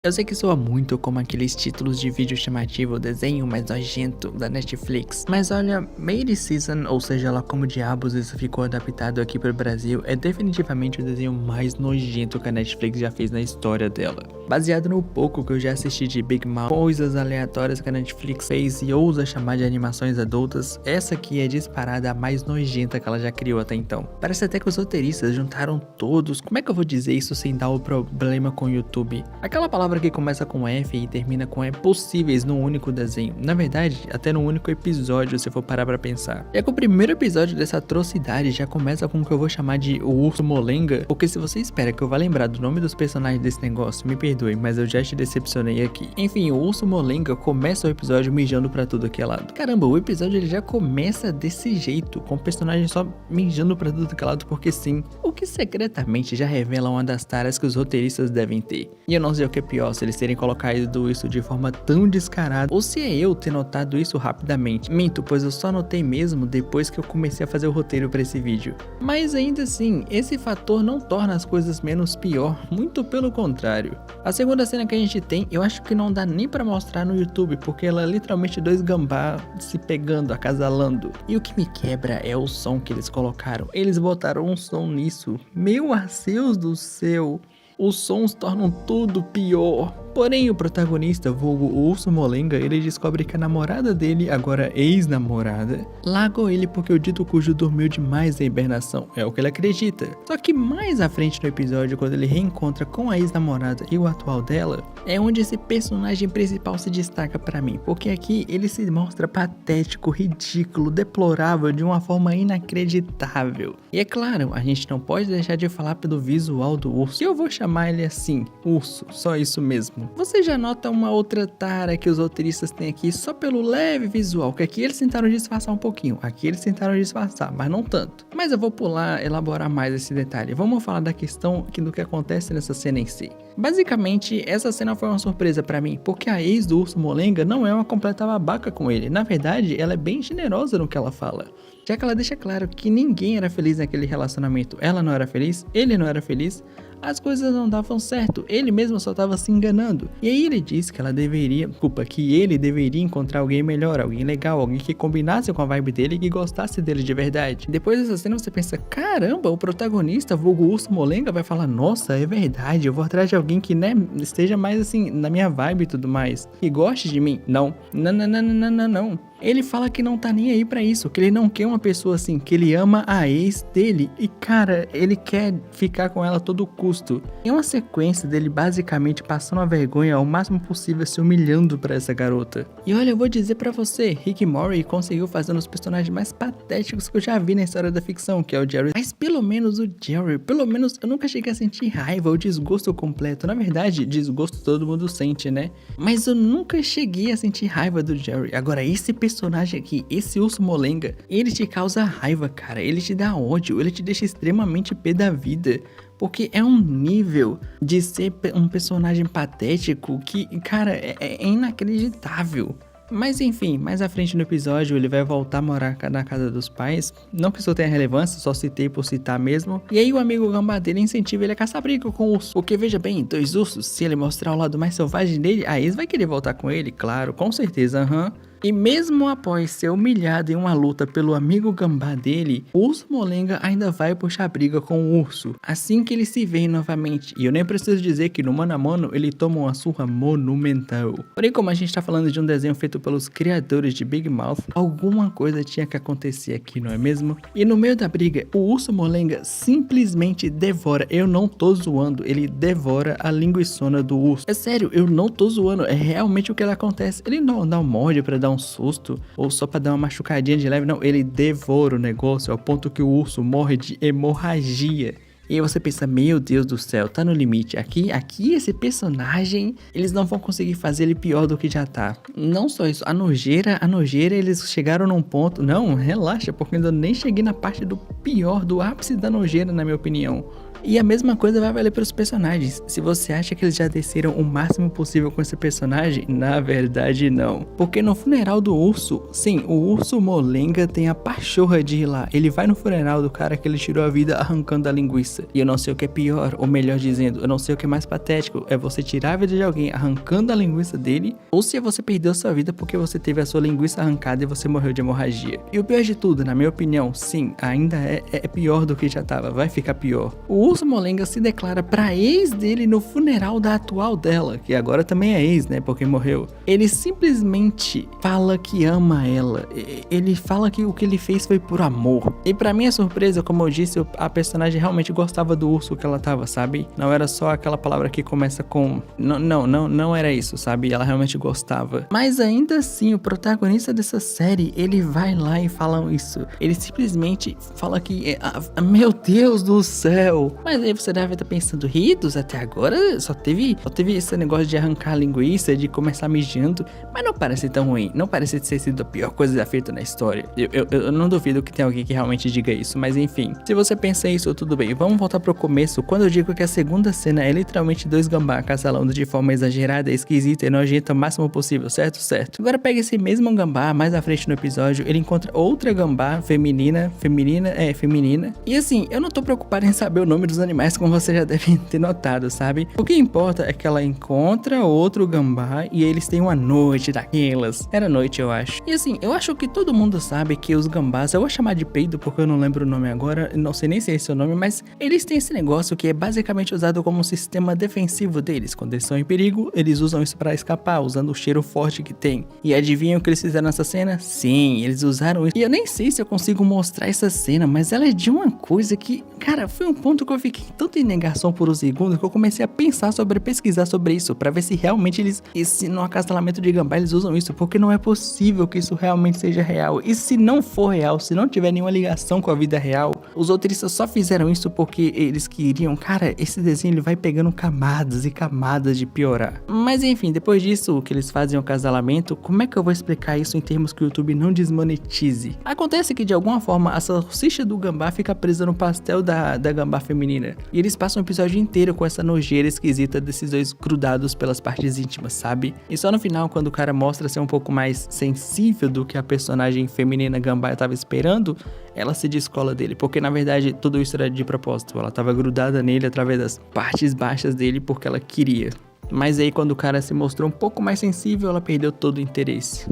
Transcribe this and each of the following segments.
Eu sei que soa muito como aqueles títulos de vídeo chamativo, desenho mais nojento da Netflix, mas olha, Made Season, ou seja lá como diabos isso ficou adaptado aqui pro Brasil, é definitivamente o desenho mais nojento que a Netflix já fez na história dela. Baseado no pouco que eu já assisti de Big Mouth, coisas aleatórias que a Netflix fez e ousa chamar de animações adultas, essa aqui é disparada a mais nojenta que ela já criou até então. Parece até que os roteiristas juntaram todos, como é que eu vou dizer isso sem dar o problema com o YouTube? Aquela palavra que começa com F e termina com E possíveis num único desenho. Na verdade, até num único episódio, se for parar pra pensar. É que o primeiro episódio dessa atrocidade já começa com o que eu vou chamar de o Urso Molenga, porque se você espera que eu vá lembrar do nome dos personagens desse negócio, me perdoe, mas eu já te decepcionei aqui. Enfim, o Urso Molenga começa o episódio mijando pra tudo que é lado. Caramba, o episódio ele já começa desse jeito, com o personagem só mijando pra tudo que é lado porque sim, o que secretamente já revela uma das taras que os roteiristas devem ter. E eu não sei o que é pior, se eles terem colocado isso de forma tão descarada, ou se é eu ter notado isso rapidamente. Minto, pois eu só notei mesmo depois que eu comecei a fazer o roteiro para esse vídeo. Mas ainda assim, esse fator não torna as coisas menos pior, muito pelo contrário. A segunda cena que a gente tem, eu acho que não dá nem para mostrar no YouTube, porque ela é literalmente dois gambá se pegando, acasalando. E o que me quebra é o som que eles colocaram. Eles botaram um som nisso. Meu Arceus do céu! Os sons tornam tudo pior. Porém, o protagonista, vulgo o Urso Molenga, ele descobre que a namorada dele, agora ex-namorada, largou ele porque o dito cujo dormiu demais na hibernação, é o que ele acredita. Só que mais à frente no episódio, quando ele reencontra com a ex-namorada e o atual dela, é onde esse personagem principal se destaca pra mim, porque aqui ele se mostra patético, ridículo, deplorável de uma forma inacreditável. E é claro, a gente não pode deixar de falar pelo visual do urso, e eu vou chamar ele assim, urso, só isso mesmo. Você já nota uma outra tara que os roteiristas têm aqui só pelo leve visual, que aqui eles tentaram disfarçar um pouquinho, aqui eles tentaram disfarçar, mas não tanto. Mas eu vou pular, elaborar mais esse detalhe. Vamos falar da questão do que acontece nessa cena em si. Basicamente, essa cena foi uma surpresa pra mim, porque a ex do Urso Molenga não é uma completa babaca com ele. Na verdade, ela é bem generosa no que ela fala. Já que ela deixa claro que ninguém era feliz naquele relacionamento. Ela não era feliz, ele não era feliz, as coisas não davam certo, ele mesmo só estava se enganando. E aí ele diz que que ele deveria encontrar alguém melhor, alguém legal, alguém que combinasse com a vibe dele e que gostasse dele de verdade. Depois dessa cena você pensa, caramba, o protagonista, vulgo Urso Molenga, vai falar, nossa, é verdade, eu vou atrás de alguém que, né, esteja mais assim, na minha vibe e tudo mais, que goste de mim. Não. Ele fala que não tá nem aí pra isso, que ele não quer uma pessoa assim, que ele ama a ex dele e cara, ele quer ficar com ela a todo custo. Tem uma sequência dele basicamente passando a vergonha ao máximo possível, se humilhando pra essa garota. E olha, eu vou dizer pra você, Rick Mori conseguiu fazer um dos personagens mais patéticos que eu já vi na história da ficção, que é o Jerry. Mas pelo menos eu nunca cheguei a sentir raiva ou desgosto completo. Na verdade, desgosto todo mundo sente, né? Mas eu nunca cheguei a sentir raiva do Jerry. Agora, esse personagem aqui, esse Urso Molenga, ele te causa raiva, cara, ele te dá ódio, ele te deixa extremamente pé da vida, porque é um nível de ser um personagem patético que, cara, é inacreditável. Mas enfim, mais à frente no episódio ele vai voltar a morar na casa dos pais. Não que isso tenha relevância, só citei por citar mesmo. E aí o amigo gambá dele incentiva ele a caçar briga com o urso. Porque veja bem, dois ursos, se ele mostrar o lado mais selvagem dele, a ex vai querer voltar com ele, claro, com certeza, E mesmo após ser humilhado em uma luta pelo amigo gambá dele, o Urso Molenga ainda vai puxar briga com o urso, assim que eles se veem novamente. E eu nem preciso dizer que no mano a mano ele toma uma surra monumental. Porém, como a gente tá falando de um desenho feito pelos criadores de Big Mouth, alguma coisa tinha que acontecer aqui, não é mesmo? E no meio da briga, o Urso Molenga simplesmente devora, eu não tô zoando, ele devora a linguiçona do urso. É sério, eu não tô zoando, é realmente o que acontece. Ele não dá um morde pra dar um susto, ou só pra dar uma machucadinha de leve, não, ele devora o negócio ao ponto que o urso morre de hemorragia. E aí você pensa, meu Deus do céu, tá no limite, aqui esse personagem, eles não vão conseguir fazer ele pior do que já tá. Não só isso, a nojeira, eles chegaram num ponto, não, relaxa, porque eu ainda nem cheguei na parte do pior, do ápice da nojeira, na minha opinião. E a mesma coisa vai valer para os personagens. Se você acha que eles já desceram o máximo possível com esse personagem, na verdade não. Porque no funeral do urso, sim, o urso molenga tem a pachorra de ir lá. Ele vai no funeral do cara que ele tirou a vida arrancando a linguiça. E eu não sei o que é pior, ou melhor dizendo, eu não sei o que é mais patético. É você tirar a vida de alguém arrancando a linguiça dele, ou se você perdeu sua vida porque você teve a sua linguiça arrancada e você morreu de hemorragia. E o pior de tudo, na minha opinião, sim, ainda é pior do que já tava, vai ficar pior. O urso molenga se declara pra ex dele no funeral da atual dela, que agora também é ex, né, porque morreu. Ele simplesmente fala que ama ela. Ele fala que o que ele fez foi por amor. E pra minha surpresa, como eu disse, a personagem realmente gostava do urso que ela tava, sabe? Não era só aquela palavra que começa com... Não era isso, sabe? Ela realmente gostava. Mas ainda assim, o protagonista dessa série, ele vai lá e fala isso. Ele simplesmente fala que... meu Deus do céu! Mas aí você deve estar pensando, Ritos, até agora só teve esse negócio de arrancar a linguiça, de começar mijando, mas não parece tão ruim, não parece ter sido a pior coisa já feita na história. Eu não duvido que tenha alguém que realmente diga isso, mas enfim, se você pensa isso, tudo bem. Vamos voltar pro começo, quando eu digo que a segunda cena é literalmente dois gambá acasalando de forma exagerada, esquisita e nojenta o máximo possível, certo? Certo. Agora pega esse mesmo gambá, mais à frente no episódio, ele encontra outra gambá feminina, e assim, eu não tô preocupado em saber o nome dos animais, como você já deve ter notado, sabe? O que importa é que ela encontra outro gambá e eles têm uma noite daquelas. Era noite, eu acho. E assim, eu acho que todo mundo sabe que os gambás, eu vou chamar de peido porque eu não lembro o nome agora, não sei nem se é esse o nome, mas eles têm esse negócio que é basicamente usado como um sistema defensivo deles. Quando eles estão em perigo, eles usam isso pra escapar, usando o cheiro forte que tem. E adivinha o que eles fizeram nessa cena? Sim, eles usaram isso. E eu nem sei se eu consigo mostrar essa cena, mas ela é de uma coisa que, cara, foi um ponto que eu fiquei tanto em negação por um segundo que eu comecei a pesquisar sobre isso, pra ver se realmente no acasalamento de gambá eles usam isso, porque não é possível que isso realmente seja real. E se não for real, se não tiver nenhuma ligação com a vida real, os roteiristas só fizeram isso porque eles queriam, cara, esse desenho ele vai pegando camadas e camadas de piorar. Mas enfim, depois disso que eles fazem o acasalamento, como é que eu vou explicar isso em termos que o YouTube não desmonetize? Acontece que de alguma forma a salsicha do gambá fica presa no pastel da gambá feminina, e eles passam o episódio inteiro com essa nojeira esquisita desses dois grudados pelas partes íntimas, sabe? E só no final, quando o cara mostra ser um pouco mais sensível do que a personagem feminina gambá tava esperando, ela se descola dele, porque na verdade tudo isso era de propósito, ela tava grudada nele através das partes baixas dele porque ela queria. Mas aí quando o cara se mostrou um pouco mais sensível, ela perdeu todo o interesse.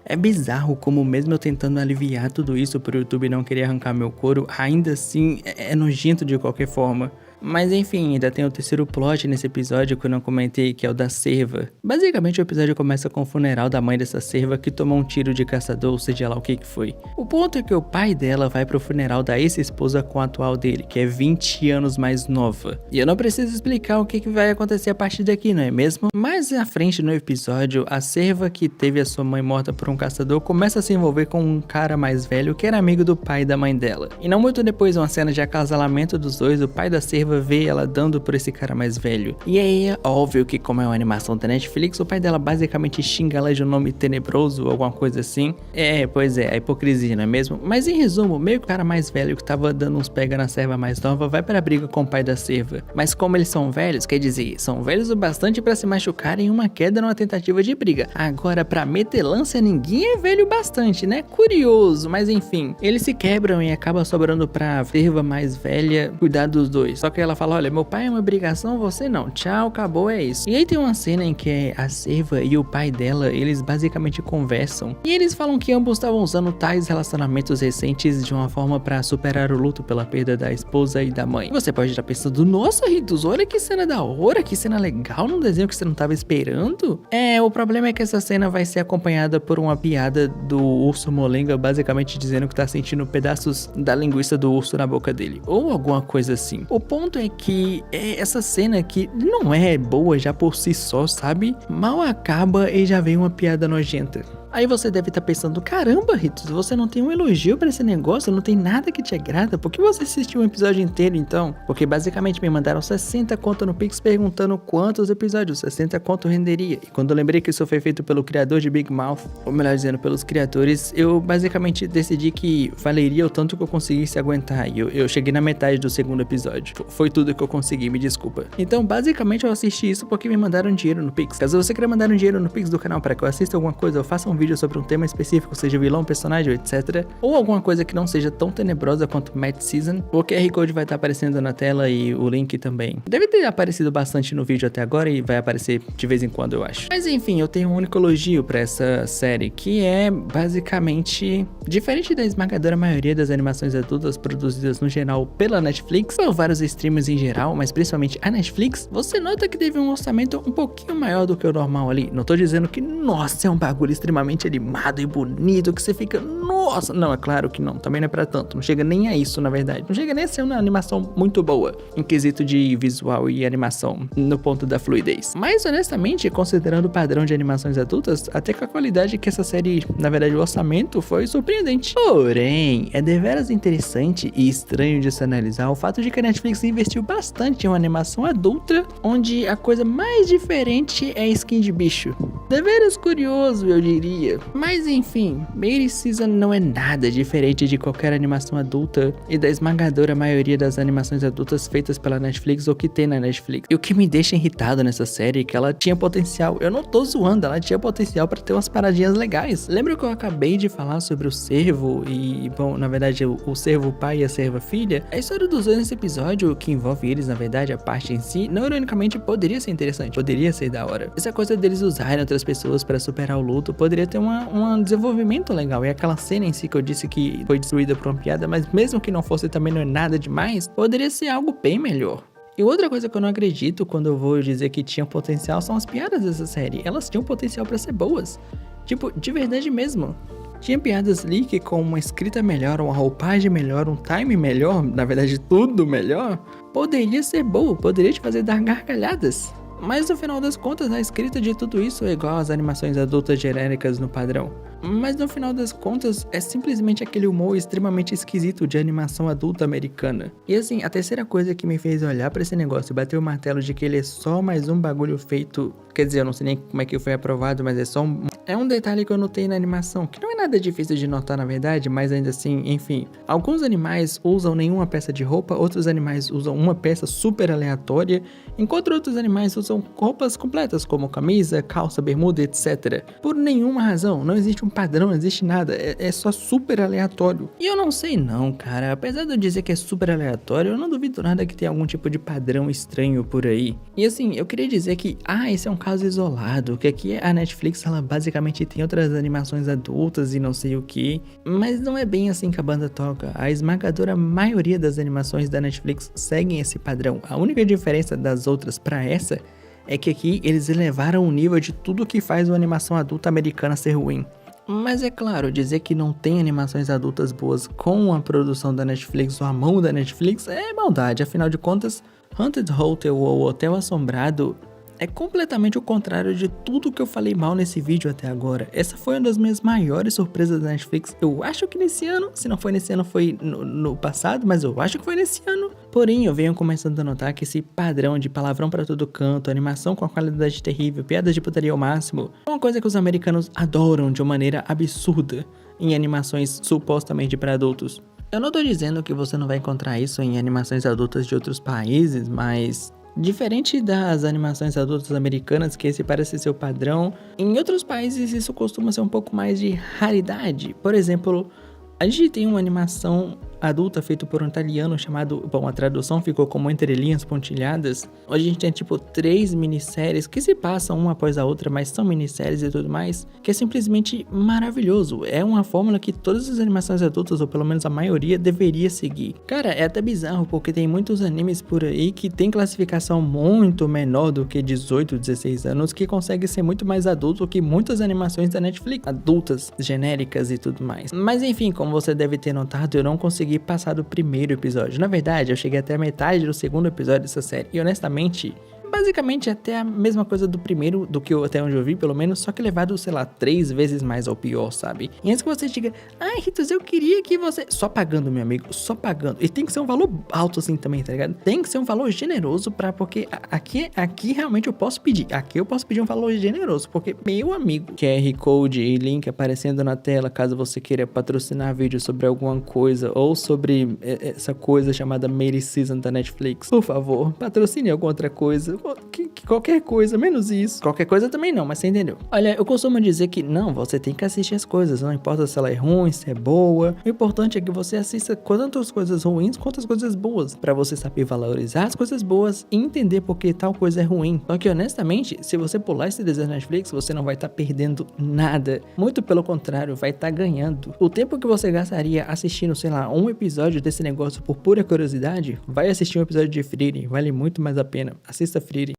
É bizarro como mesmo eu tentando aliviar tudo isso pro YouTube não querer arrancar meu couro, ainda assim é nojento de qualquer forma. Mas enfim, ainda tem o terceiro plot nesse episódio que eu não comentei, que é o da cerva. Basicamente o episódio começa com o funeral da mãe dessa cerva que tomou um tiro de caçador, ou seja lá o que foi. O ponto é que o pai dela vai pro funeral da ex-esposa com a atual dele, que é 20 anos mais nova. E eu não preciso explicar o que vai acontecer a partir daqui, não é mesmo? Mais à frente no episódio, a cerva que teve a sua mãe morta por um caçador começa a se envolver com um cara mais velho que era amigo do pai e da mãe dela. E não muito depois, uma cena de acasalamento dos dois, o pai da cerva vê ela dando por esse cara mais velho. E aí é óbvio que, como é uma animação da Netflix, o pai dela basicamente xinga ela de um nome tenebroso ou alguma coisa assim. Pois é, a hipocrisia, não é mesmo? Mas em resumo, meio que o cara mais velho que tava dando uns pega na cerva mais nova vai pra briga com o pai da cerva. Mas como eles são velhos, quer dizer, são velhos o bastante pra se machucarem em uma queda numa tentativa de briga. Agora, pra metelância, ninguém é velho bastante, né? Curioso, mas enfim. Eles se quebram e acaba sobrando pra cerva mais velha cuidar dos dois. Só que ela fala, olha, meu pai é uma obrigação, você não. Tchau, acabou, é isso. E aí tem uma cena em que a cerva e o pai dela, eles basicamente conversam. E eles falam que ambos estavam usando tais relacionamentos recentes de uma forma pra superar o luto pela perda da esposa e da mãe. E você pode estar pensando, nossa, Ritos, olha que cena da hora, que cena legal num desenho que você não tava esperando. O problema é que essa cena vai ser acompanhada por uma piada do urso molenga, basicamente dizendo que tá sentindo pedaços da linguiça do urso na boca dele. Ou alguma coisa assim. O ponto é que essa cena que não é boa já por si só, sabe? Mal acaba e já vem uma piada nojenta. Aí você deve estar pensando, caramba, Ritos, você não tem um elogio pra esse negócio, não tem nada que te agrada, por que você assistiu um episódio inteiro então? Porque basicamente me mandaram 60 conto no Pix perguntando quantos episódios 60 conto renderia. E quando eu lembrei que isso foi feito pelo criador de Big Mouth, ou melhor dizendo, pelos criadores, eu basicamente decidi que valeria o tanto que eu conseguisse aguentar. E eu cheguei na metade do segundo episódio. Foi tudo que eu consegui, me desculpa. Então, basicamente, eu assisti isso porque me mandaram dinheiro no Pix. Caso você queira mandar um dinheiro no Pix do canal para que eu assista alguma coisa, eu faça um vídeo sobre um tema específico, seja vilão, personagem, etc. Ou alguma coisa que não seja tão tenebrosa quanto Mad Season, o QR Code vai estar aparecendo na tela e o link também. Deve ter aparecido bastante no vídeo até agora e vai aparecer de vez em quando, eu acho. Mas enfim, eu tenho um único elogio pra essa série, que é basicamente diferente da esmagadora maioria das animações adultas produzidas no geral pela Netflix, ou vários streamers em geral, mas principalmente a Netflix, você nota que teve um orçamento um pouquinho maior do que o normal ali. Não tô dizendo que, nossa, é um bagulho extremamente animado e bonito, que você fica, nossa, não, é claro que não, também não é pra tanto, não chega nem a isso, na verdade, não chega nem a ser uma animação muito boa, em quesito de visual e animação, no ponto da fluidez. Mas, honestamente, considerando o padrão de animações adultas, até que a qualidade que essa série, na verdade, o orçamento foi surpreendente. Porém, é deveras interessante e estranho de se analisar o fato de que a Netflix investiu bastante em uma animação adulta, onde a coisa mais diferente é a skin de bicho. Deveras curioso, eu diria. Mas enfim, Made Season não é nada diferente de qualquer animação adulta e da esmagadora maioria das animações adultas feitas pela Netflix ou que tem na Netflix. E o que me deixa irritado nessa série é que ela tinha potencial, eu não tô zoando, ela tinha potencial pra ter umas paradinhas legais. Lembra que eu acabei de falar sobre o cervo e, bom, na verdade o cervo pai e a cerva filha? A história dos dois nesse episódio, que envolve eles, na verdade, a parte em si, não ironicamente poderia ser interessante, poderia ser da hora. Essa coisa deles usarem outras pessoas pra superar o luto, poderia ter um desenvolvimento legal. E aquela cena em si que eu disse que foi destruída por uma piada, mas mesmo que não fosse, também não é nada demais, poderia ser algo bem melhor. E outra coisa que eu não acredito quando eu vou dizer que tinha potencial são as piadas dessa série. Elas tinham potencial pra ser boas. Tipo, de verdade mesmo. Tinha piadas ali que com uma escrita melhor, uma roupagem melhor, um time melhor, na verdade tudo melhor, poderia ser boa, poderia te fazer dar gargalhadas. Mas no final das contas, a escrita de tudo isso é igual às animações adultas genéricas no padrão. Mas no final das contas, é simplesmente aquele humor extremamente esquisito de animação adulta americana. E assim, a terceira coisa que me fez olhar pra esse negócio e bater o martelo de que ele é só mais um bagulho feito... Quer dizer, eu não sei nem como é que foi aprovado, mas é um detalhe que eu notei na animação, que não é nada difícil de notar na verdade, mas ainda assim, enfim. Alguns animais usam nenhuma peça de roupa, outros animais usam uma peça super aleatória, enquanto outros animais usam roupas completas, como camisa, calça, bermuda, etc. Por nenhuma razão, não existe um padrão, não existe nada, é só super aleatório. E eu não sei não, cara, apesar de eu dizer que é super aleatório, eu não duvido nada que tenha algum tipo de padrão estranho por aí. E assim, eu queria dizer que, esse é um caso isolado, que aqui a Netflix, ela basicamente tem outras animações adultas e não sei o que, mas não é bem assim que a banda toca. A esmagadora maioria das animações da Netflix seguem esse padrão. A única diferença das outras pra essa é que aqui eles elevaram o nível de tudo que faz uma animação adulta americana ser ruim. Mas é claro, dizer que não tem animações adultas boas com a produção da Netflix ou a mão da Netflix é maldade. Afinal de contas, Haunted Hotel ou Hotel Assombrado é completamente o contrário de tudo que eu falei mal nesse vídeo até agora. Essa foi uma das minhas maiores surpresas da Netflix. Eu acho que nesse ano, se não foi nesse ano foi no passado, mas eu acho que foi nesse ano. Porém, eu venho começando a notar que esse padrão de palavrão pra todo canto, animação com a qualidade terrível, piadas de putaria ao máximo, é uma coisa que os americanos adoram de uma maneira absurda em animações supostamente para adultos. Eu não tô dizendo que você não vai encontrar isso em animações adultas de outros países, mas... diferente das animações adultas americanas, que esse parece ser o padrão, em outros países isso costuma ser um pouco mais de raridade. Por exemplo, a gente tem uma animação adulta feita por um italiano chamado... Bom, a tradução ficou como Entre Linhas Pontilhadas. Hoje a gente tem tipo 3 minisséries que se passam uma após a outra, mas são minisséries e tudo mais, que é simplesmente maravilhoso. É uma fórmula que todas as animações adultas, ou pelo menos a maioria, deveria seguir. Cara, é até bizarro, porque tem muitos animes por aí que tem classificação muito menor do que 18, 16 anos, que consegue ser muito mais adulto que muitas animações da Netflix, adultas, genéricas e tudo mais. Mas enfim, como você deve ter notado, eu não consegui passar do primeiro episódio. Na verdade, eu cheguei até a metade do segundo episódio dessa série. E honestamente, basicamente até a mesma coisa do primeiro, do que eu até onde eu vi, pelo menos, só que levado, sei lá, 3 vezes mais ao pior, sabe? E antes que você diga, ai, Ritos, eu queria que você... Só pagando, meu amigo, só pagando. E tem que ser um valor alto assim também, tá ligado? Tem que ser um valor generoso porque aqui realmente eu posso pedir. Aqui eu posso pedir um valor generoso, porque, meu amigo, QR Code e link aparecendo na tela, caso você queira patrocinar vídeo sobre alguma coisa, ou sobre essa coisa chamada Made Season da Netflix, por favor, patrocine alguma outra coisa, qualquer coisa, menos isso. Qualquer coisa também não, mas você entendeu. Olha, eu costumo dizer que não, você tem que assistir as coisas, não importa se ela é ruim, se é boa, o importante é que você assista tanto as coisas ruins quanto as coisas boas, pra você saber valorizar as coisas boas e entender por que tal coisa é ruim. Só que honestamente, se você pular esse desenho da Netflix, você não vai estar perdendo nada, muito pelo contrário, vai estar ganhando. O tempo que você gastaria assistindo, sei lá, um episódio desse negócio por pura curiosidade, vai assistir um episódio de Frieren, vale muito mais a pena. Assista Frieren.